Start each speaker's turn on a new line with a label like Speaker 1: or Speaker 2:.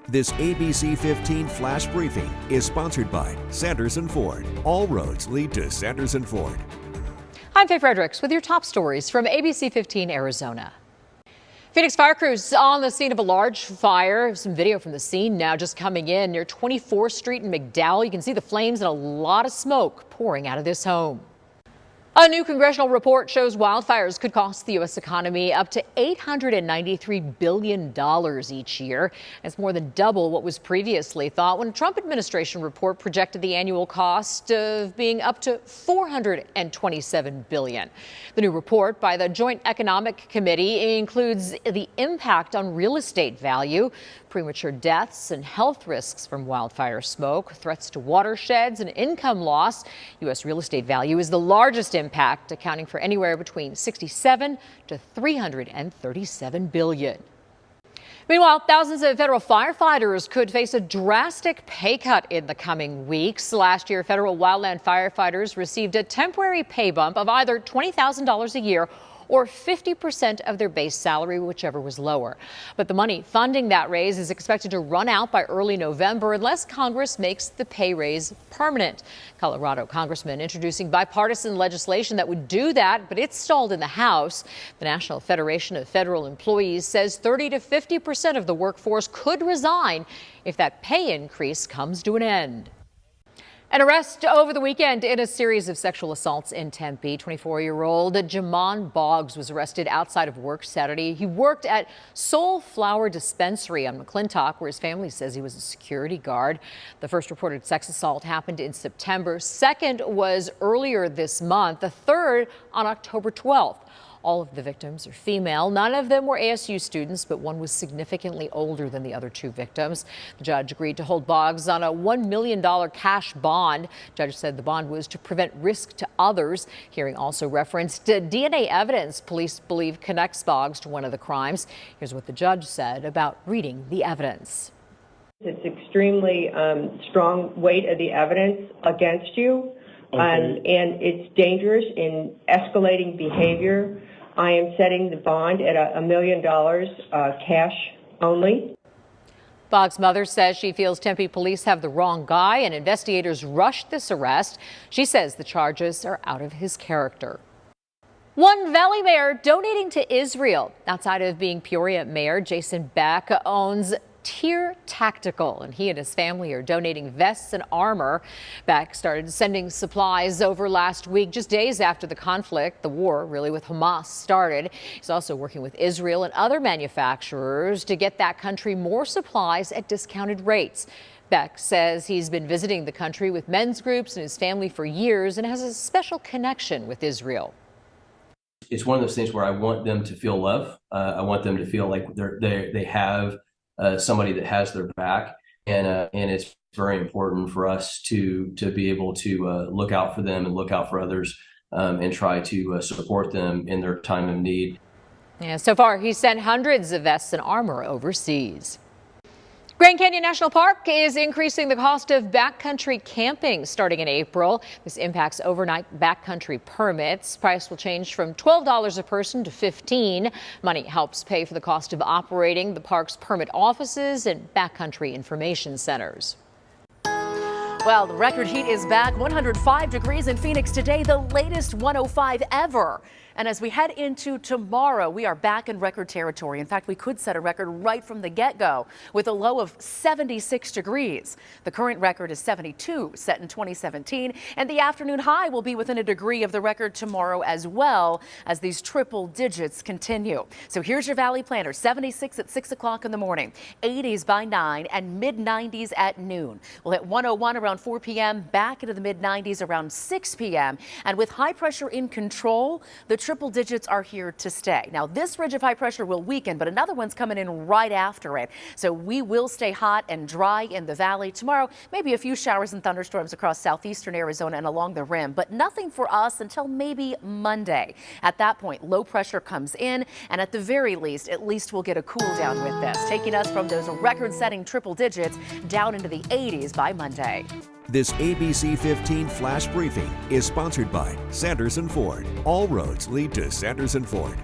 Speaker 1: This ABC15 flash briefing is sponsored by Sanderson Ford. All roads lead to Sanderson Ford.
Speaker 2: I'm Faye Fredericks with your top stories from ABC15 Arizona. Phoenix fire crews on the scene of a large fire. Some video from the scene now just coming in near 24th Street in McDowell. You can see the flames and a lot of smoke pouring out of this home. A new congressional report shows wildfires could cost the U.S. economy up to $893 billion each year. It's more than double what was previously thought when a Trump administration report projected the annual cost of being up to $427 billion. The new report by the Joint Economic Committee includes the impact on real estate value, premature deaths and health risks from wildfire smoke, threats to watersheds and income loss. U.S. real estate value is the largest impact, accounting for anywhere between $67 to $337 billion. Meanwhile, thousands of federal firefighters could face a drastic pay cut in the coming weeks. Last year, federal wildland firefighters received a temporary pay bump of either $20,000 a year or 50% of their base salary, whichever was lower. But the money funding that raise is expected to run out by early November unless Congress makes the pay raise permanent. Colorado congressman introducing bipartisan legislation that would do that, but it's stalled in the House. The National Federation of Federal Employees says 30 to 50% of the workforce could resign if that pay increase comes to an end. An arrest over the weekend in a series of sexual assaults in Tempe. 24-year-old Jamon Boggs was arrested outside of work Saturday. He worked at Soul Flower Dispensary on McClintock, where his family says he was a security guard. The first reported sex assault happened in September. Second was earlier this month. The third on October 12th. All of the victims are female. None of them were ASU students, but one was significantly older than the other two victims. The judge agreed to hold Boggs on a $1 million cash bond. The judge said the bond was to prevent risk to others. Hearing also referenced DNA evidence police believe connects Boggs to one of the crimes. Here's what the judge said about reading the evidence.
Speaker 3: It's extremely strong weight of the evidence against you, and it's dangerous in escalating behavior. I am setting the bond at $1 million cash only.
Speaker 2: Boggs' mother says she feels Tempe police have the wrong guy and investigators rushed this arrest. She says the charges are out of his character. One Valley mayor donating to Israel. Outside of being Peoria mayor, Jason Beck owns Tier Tactical, and he and his family are donating vests and armor. Beck started sending supplies over last week, just days after the conflict, the war really with Hamas, started. He's also working with Israel and other manufacturers to get that country more supplies at discounted rates. Beck says he's been visiting the country with men's groups and his family for years and has a special connection with Israel.
Speaker 4: It's one of those things where I want them to feel love. I want them to feel like they have somebody that has their back, and it's very important for us to be able to look out for them and look out for others and try to support them in their time of need.
Speaker 2: Yeah, so far he's sent hundreds of vests and armor overseas. Grand Canyon National Park is increasing the cost of backcountry camping starting in April. This impacts overnight backcountry permits. Price will change from $12 a person to $15. Money helps pay for the cost of operating the park's permit offices and backcountry information centers.
Speaker 5: Well, the record heat is back. 105 degrees in Phoenix today, the latest 105 ever. And as we head into tomorrow, we are back in record territory. In fact, we could set a record right from the get-go with a low of 76 degrees. The current record is 72, set in 2017. And the afternoon high will be within a degree of the record tomorrow as well as these triple digits continue. So here's your Valley Planner. 76 at 6 o'clock in the morning, 80s by 9 and mid-90s at noon. We'll hit 101 around 4 p.m., back into the mid-90s around 6 p.m. And with high pressure in control, the triple digits are here to stay. Now, this ridge of high pressure will weaken, but another one's coming in right after it. So we will stay hot and dry in the valley tomorrow. Maybe a few showers and thunderstorms across southeastern Arizona and along the rim, but nothing for us until maybe Monday. At that point, low pressure comes in, and at the very least, at least we'll get a cool down with this, taking us from those record-setting triple digits down into the 80s by Monday.
Speaker 1: This ABC15 flash briefing is sponsored by Sanderson Ford. All roads lead to Sanderson Ford.